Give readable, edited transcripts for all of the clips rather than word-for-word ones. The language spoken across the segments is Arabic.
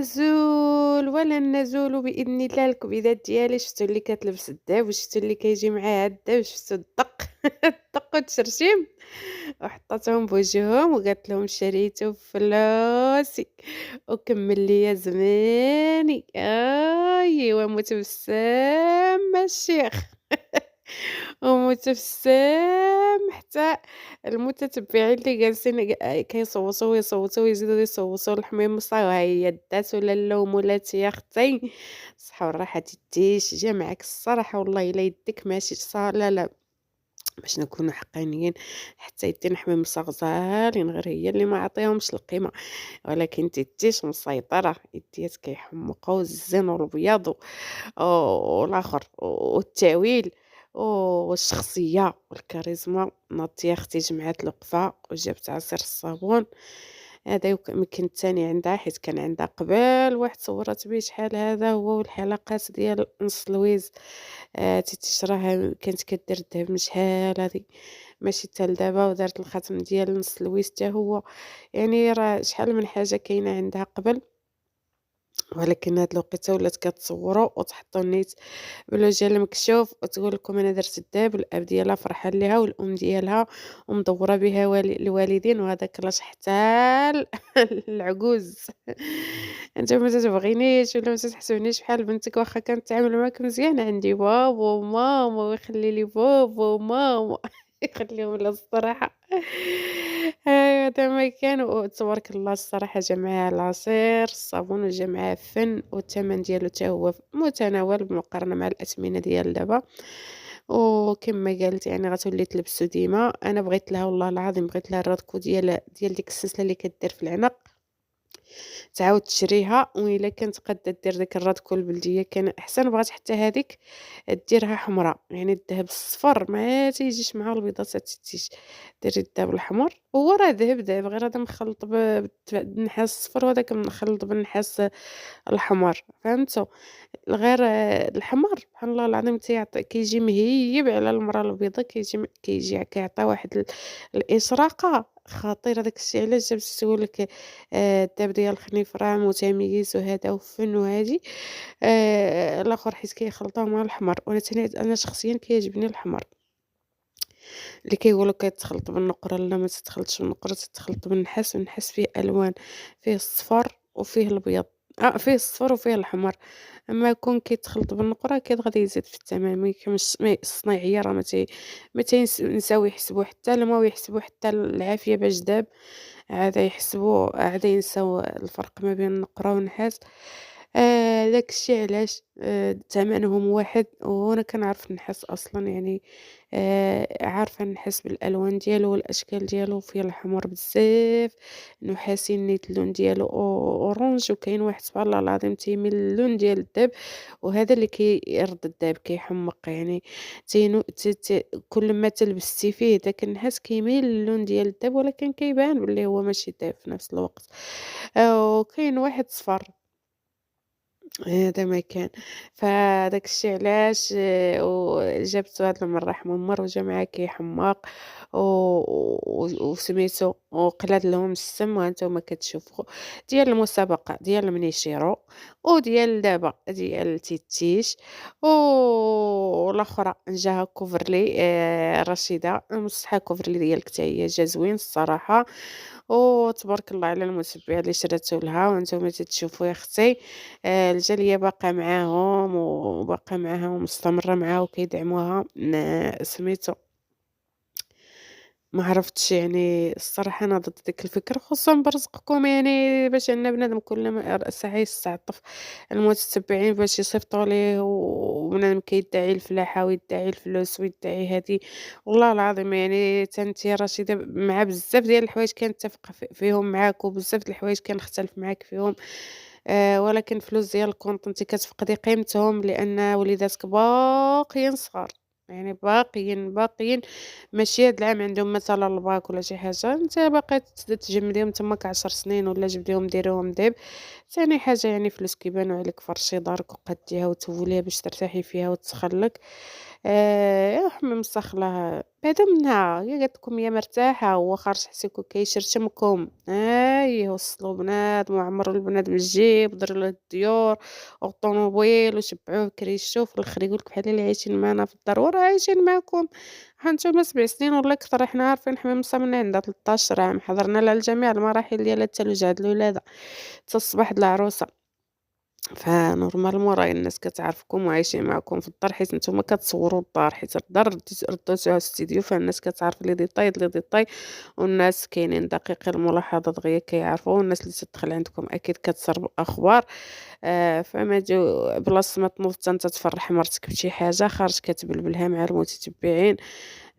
نزول ولا نزول بإذن الله. الكبيدات ديالي شفتو اللي كتلبس الداب وشفتو اللي كيجي معاها الداب، شفتو الدق الدق والتشرشيم وحطيتهم بوجههم وقالت لهم شريته بفلوسي وكمل ليا زماني ومتبسم الشيخ ومتبسم حتى المتتبعين اللي جالسين كيصوتوا ويصوتوا ويزيدوا يصوتوا الحميمصة وهي دات ولا اللوم ولات يا اختي. صحة والراحة تديش جا معاك الصراحة والله الا يديك ماشي لا لا، باش نكونوا حقانيين حتى يدين حميمصة غزالين غير هي اللي ما عطيهمش القيمة، ولكن تديش مسيطرة يديات كيحمقوا الزين والبياض والآخر والتأويل والشخصية والكاريزما. ناضت يا أختي جمعات الوقفة وجابت عصير الصابون. هذا يمكن الثاني عندها حيت كان عندها قبل واحد صورت بيه شحال هذا هو، والحلقات ديال نص لويز تيتشراها كانت كدير الذهب من شحال هادي ماشي حتى لدابا، ودارت الخاتم ديال نص لويز حتى هو. يعني راه شحال من حاجة كاينة عندها قبل، ولكن هاد الوقيته ولات كتصورو وتحطو النيت بالوجه المكشوف وتقول لكم انا درت الدهب، والاب ديالها فرحان ليها والام ديالها ومدوره بها الوالدين، وهذاك لاش حتى العجوز. انت ما تتبغينيش ولا ما تحسبنيش بحال بنتك واخا كانت تعامل معاك مزيان، عندي بابا وماما ويخلي لي بابا وماما يخليهم لها الصراحه. ايوا هذا ما كان وتبارك الله الصراحه جا معاها العصير الصابون وجا معاه فن، والثمن ديالو حتى هو في متناول بالمقارنه مع الاثمنه ديال دابا. وكما قالت يعني غتولي تلبسو ديما. انا بغيت لها والله العظيم بغيت لها الرادكو ديال ديك السلسله اللي كدير في العنق تعاود تشريها، وإلا كانت قادة دير ديك الرادكو البلدية كان أحسن. بغات حتى هاذيك ديرها حمرا، يعني الدهب الصفر ما تيجيش مع البيضة تتيش، ديري الدهب الحمر هو راه دهب غير هذا مخلط بالنحاس الصفر وهذاك مخلط بالنحاس الحمر، فهمتوا؟ غير الحمر سبحان الله العظيم كيجي مهيّب على المرا البيضا، كيجي كيعطي واحد الإشراقة خطيرة. داك الشي علاش جا باش تقول لك الداب ديال الخنيف راه متميز وهذا وفن وهادي. الآخر حيت كيخلطوه مع الحمر، وأنا تاني أنا شخصيًا كيعجبني الحمر، اللي كيقولوا كيتخلط بالنقرة لا ما تتخلطش بالنقرة تتخلط بالنحاس، والنحاس فيه ألوان، فيه الصفر وفيه الأبيض، فيه الصفر وفيه الأحمر. أمّا كون كيتخلط بالنقرة أكيد غادي يزيد في الثمن، ما الصنايعية راه نساو يحسبوا حتى الماء ويحسبوا حتى العافية باش داب، عاد ينساو الفرق ما بين النقرة والنحاس. داك الشي علاش تمنهم واحد، وأنا كنعرف النحاس أصلًا يعني عارفة نحس بالألوان ديالو والأشكال ديالو، فيه الأحمر بزاف، نحاسي نيت اللون ديالو أورانج، وكاين واحد سبحان الله العظيم تيميل للون ديال الدهب، وهذا اللي كيرد الدهب كيحمق يعني تينو ت ت كل ما تلبستي فيه داك النحاس كيميل للون ديال الدهب، ولكن كيبان باللي هو ماشي دهب في نفس الوقت. وكاين واحد صفر هذا ما كان. فداك الشي علاش وجبت هاد المرة حمومر وجا معاه كيحماق وسميتو وقلاد لهم السم، وهانتوما كتشوفوا ديال المسابقة ديال المنيشيرو وديال دابا ديال تيتيش والأخرى جاها كوفرلي رشيدة مصحة كوفرلي ديالك حتى هي جا زوين الصراحة. وتبارك الله على المتبع اللي شراتو لها وانتم تتشوفوا يا اختي. الجالية باقا معاهم وباقا معاها ومستمرة معاها وكيدعموها سميتو ما عرفتش يعني الصراحة أنا ضد ديك الفكرة، خصوصًا برزقكم يعني باش أن بنادم كل ما ساعة يستعطف المتتبعين باش يصيفطوا ليه، وبنادم كيدعي الفلاحة ويدعي الفلوس ويدعي هادي. والله العظيم يعني حتى أنتِ رشيدة مع بزاف ديال الحوايج كنتفق فيهم معاك، وبزاف د الحوايج كنختلف معاك فيهم. ولكن الفلوس ديال الكونط أنتِ كتفقدي قيمتهم لأن وليداتك باقيين صغار، يعني باقيين ماشي هاد العام عندهم مثلًا الباك ولا شي حاجة، أنت باقي تجمديهم تماك 10 سنين ولا جبديهم ديريهم ديب. ثاني حاجة يعني فلوس كيبانو عليك فرشي دارك وقديها وتوليها باش ترتاحي فيها وتسخن لك. يا حمي مسخلة بعدا منها هي قالت لكم هي مرتاحة، هو خارج حسيكو كيشرشمكم، وصلوا بنادم وعمروا البنادم الجيب وداروا له الديور والطوموبيل وشبعوه كريشو، في الآخر يقول لك بحال اللي عايشين معانا في الدار، وراه عايشين معاكم ها نتوما 7 سنين ولا أكثر، حنا عارفين حميمصة من عندها 13 عام، حضرنا لها لجميع المراحل ديال الثلج هاد الولادة، حتى الصباح د العروسة. فنورمالمون راهي الناس كتعرفكم وعايشين معاكم في الدار، حيت نتوما كتصوروا الدار، حيت الدار ردوها ستوديو، فالناس كتعرف لي ديطاي لي ديطاي، والناس كاينين دقيق الملاحظة دغيا كيعرفوا، والناس اللي تدخل عندكم أكيد كتسرب الأخبار. فما جو بلاصة ما تنوض حتى نتا تفرح مرتك بشي حاجة خارج كتبلبلها مع المتتبعين.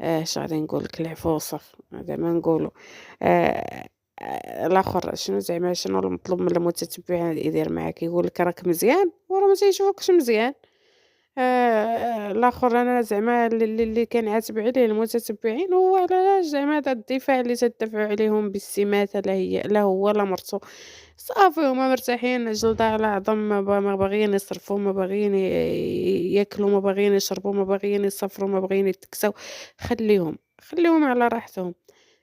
اش غادي نقول لك، العفو والصف هذا ما نقولوا. آآ الآخر شنو زعما شنو المطلوب من المتتبع يدير معاك، يقول لك راك مزيان وراه ما تيشوفكش مزيان. الآخر أنا زعما اللي كنعاتب عليه المتتبعين هو علاش زعما هذا الدفاع اللي تدافعوا عليهم بالسماتة، لا هو لا مرتو، صافي هما مرتاحين جلدة على عظم، ما باغيين يصرفوا، ما باغيين ياكلوا، ما باغيين يشربوا، ما باغيين يسافروا، ما باغيين يتكساو، خليهم على راحتهم.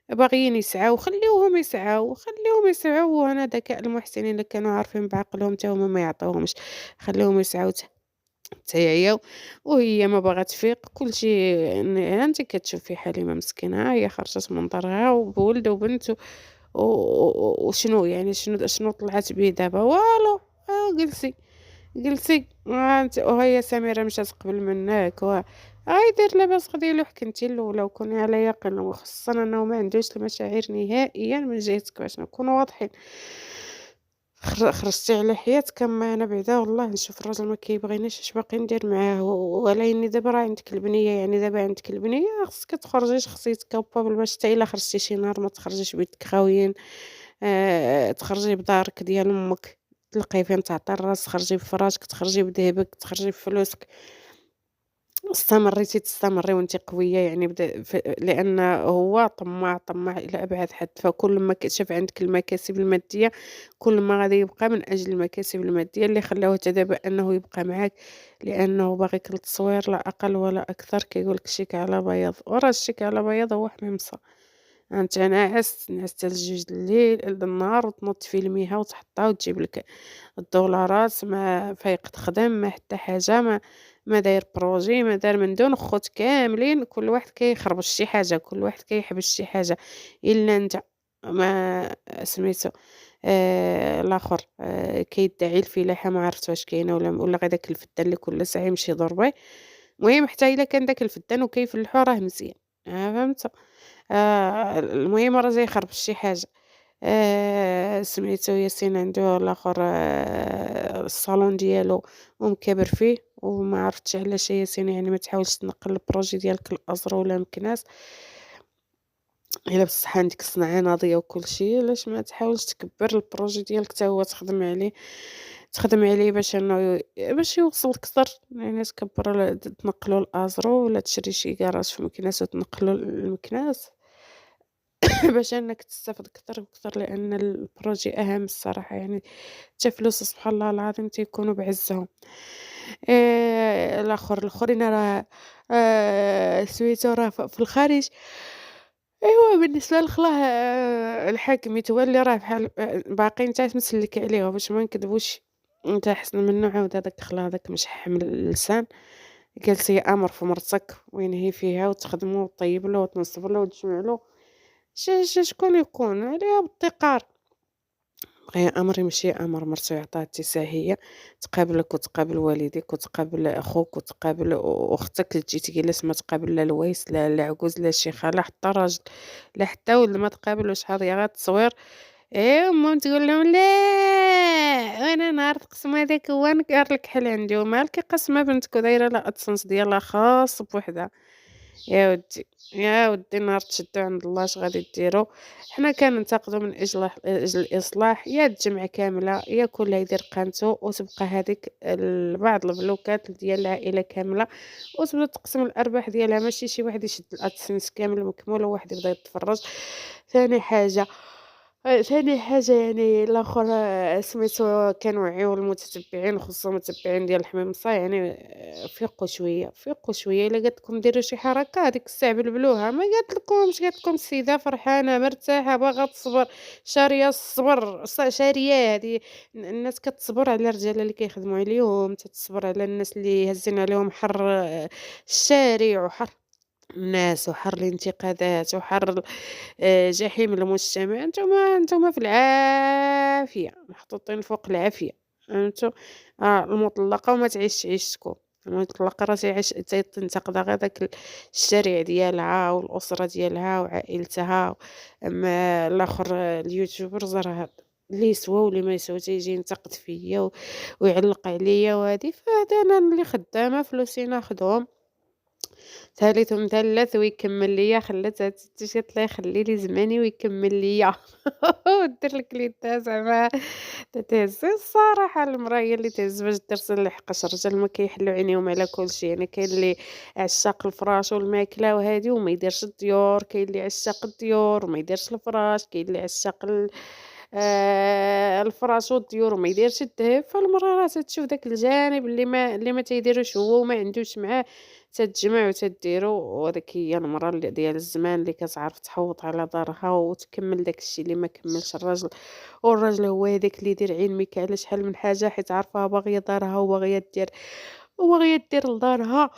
باغيين يسعاو خليوهم يسعاو، وانا ذكاء المحسنين اللي كانوا عارفين بعقلهم تا هما ما يعطيوهمش، خليوهم يسعاو حتى يعياو. وهي ما باغا تفيق كلشي، ها انت كتشوفي حليمة مسكينة، ها هي خرجت من دارها وبولد وبنت وشنو يعني شنو طلعت بيه دابا والو. جلسي جلسي وانت وهي سميرة مشات قبل منك غيدير لاباس ديالو، حكمتي الاولى وكوني على يقين، وخصوصا انه ما عندوش المشاعر نهائيا من جهتك باش نكونوا واضحين. خرجتي على حياتك، اما انا بعدا والله نشوف الراجل ما كيبغينيش اش باقي ندير معاه، ولا اني دابا راه عندك البنيه، يعني دابا عندك البنيه خصك تخرجي شخصيتك كابابل، باش حتى الا خرجتي شي نهار ما تخرجيش بيدك خاويين. تخرجي بدارك ديال امك، تلقاي فين تعطي الراس، تخرجي بفراشك، تخرجي بذهبك، تخرجي بفلوسك، تستمري وأنتِ قوية، يعني بدا لأن هو طماع إلى أبعد حد، فكل ما شاف عندك المكاسب المادية، كل ما غادي يبقى من أجل المكاسب المادية اللي خلّاوه حتى دابا أنه يبقى معاك، لأنه باغيك للتصوير لا أقل ولا أكثر، كيقول لك شيك على بياض، وراه الشيك على بياض هو حميمصة. أنت نعست حتى ل2 النهار وتنوض تفيلميها وتحطها وتجيب لك الدولارات، ما فايق تخدم ما حتى حاجة، ما داير بروجي، ما دار من دون خوت كاملين كل واحد كيخربش شي حاجة، كل واحد كيحبس شي حاجة إلا نتا. ما سميتو الآخر كيدعي الفلاحة، ما عرفت واش كاينة ولا غير داك الفدان اللي كل ساعة يمشي يدور بيه. المهم حتى إلا كان داك الفدان وكيفلحو راه مزيان، فهمت. المهم راه جاي يخربش شي حاجة. سميتو ياسين عنده الآخر الصالون ديالو ومكابر فيه، وما عرفتش علاش ياسين يعني ما تحاولش تنقل البروجي ديالك لأزرو ولا مكناس، إلا بصح عندك الصنعة ناضية وكلشي، علاش ما تحاولش تكبّر البروجي ديالك حتى هو تخدم عليه باش يوصل كتر، يعني تكبّر تنقلو لأزرو ولا تشري شي كراج في مكناس وتنقلو لمكناس. باش أنك تستافد كتر وكتر، لأن البروجي أهم الصراحة، يعني حتى فلوس سبحان الله العظيم تيكونوا بعزهم. الآخرين راه سميتو راه في الخارج. أيوا بالنسبة لخلاه الحاكم يتولي، راه بحال باقي نتا تمسلك عليه باش ما نكذبوش، أنت أحسن منه عاود هذاك خلا هذاك مشحم اللسان، جالس يأمر في مرتك وينهي فيها وتخدمو وطيب له وتنصب له وتجمع له. شكون يكون عليها بالتقار، بغى أمر يمشي أمر، مرتو يعطيها اتساع هي، تقابلك وتقابل والديك وتقابل أخوك وتقابل أختك اللي تجي تجلس، ما تقابل لا الويس لا عجوز لا شيخة لا حتى راجل لا حتى ولد، ما تقابلو شحال غير التصوير. ومام تقول لهم لا، وانا نهار تقسم هذاك هو نكار لك حل عندي، ومالك قسمة بنتك ودايرة لا ادسنس ديالها خاص بوحدها. يا ودي يا ودي نهار تشدو عند الله اش غادي ديروا. حنا كننتقدوا من أجل الإصلاح، يا الجمعية كاملة يا كل يدير قنته، وتبقى هذيك بعض البلوكات ديال العائلة كاملة، وتبدا تقسم الأرباح ديالها، ماشي شي واحد يشد الأدسنس كامل مكمول وواحد يبدا يتفرج. ثاني حاجة ثاني حاجة يعني الآخر سميتو كنوعيو المتتبعين خصوصًا المتتبعين ديال الحميم الصاي يعني فيقوا شوية، فيقوا شوية إلا قالت لكم ديروا شي حركة هاديك الساعة بلبلوها، ما قالت لكم السيدة فرحانة مرتاحة باغا تصبر، شارية الصبر شارياه هادي الناس كتصبر على الرجال اللي كيخدموا عليهم، تتصبر على الناس اللي هازين عليهم حَر الشارع وحَر الناس وحَر الانتقادات وحَر جحيم المجتمع، أنتم في العافية، محطوطين فوق العافية، فهمتوا؟ المطلقة وما تعيشش عيشتكم، المطلقة راه تنتقد غير داك الشارع ديالها والأسرة ديالها وعائلتها، أما الآخر اليوتيوبرز راه اللي يسوا واللي ما يسوا تيجي ينتقد فيا ويعلق عليا وهادي، فهذا أنا اللي خدامة فلوسي ناخدهم. ثالث مثلث ويكمّل ليا خلّات هاد الست قالت الله يخلي لي زماني ويكمّل ليا ودير لك اليدها زعما تهز الصراحة المرا هي اللي تهز باش دير لحقاش الرجال ما كيحلّوا عينيهم على كلشي، يعني كاين اللي عشّاق الفراش والماكلة وهادي وما يديرش الديور، كاين اللي عشّاق الديور وما يديرش الفراش، كاين اللي عشّاق الفراش والديور وما يديرش الدهب، فالمرا راه تتشوف داك الجانب اللي ما تيديروش هو وما عندوش معاه تتجمع وتديرو وهاذيك هي المرا ديال الزمان اللي كتعرف تحوط على دارها وتكمّل داك الشي اللي ما كمّلش الراجل، والراجل هو هاذاك اللي يدير عين ميكا على شحال من حاجة حيت عارفاها باغية دارها وباغية دير لدارها،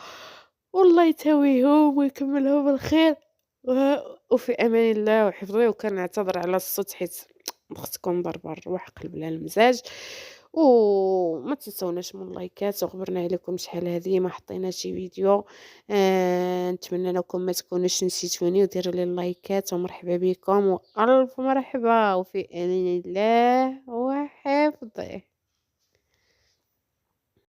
والله يتهويهم ويكمّلهم بالخير وفي أمان الله وحفظه، وكنعتذر على الصوت حيت أختكم ضاربة الروح قلب لها المزاج، وما تنساوناش من اللايكات وخبرنا عليكم شحال هذه ما حطينا شي فيديو، نتمنى أنكم ما تكونوش نسيتوني وديروا لي اللايكات ومرحبا بكم وألف مرحبا وفي أمان الله وحفظه.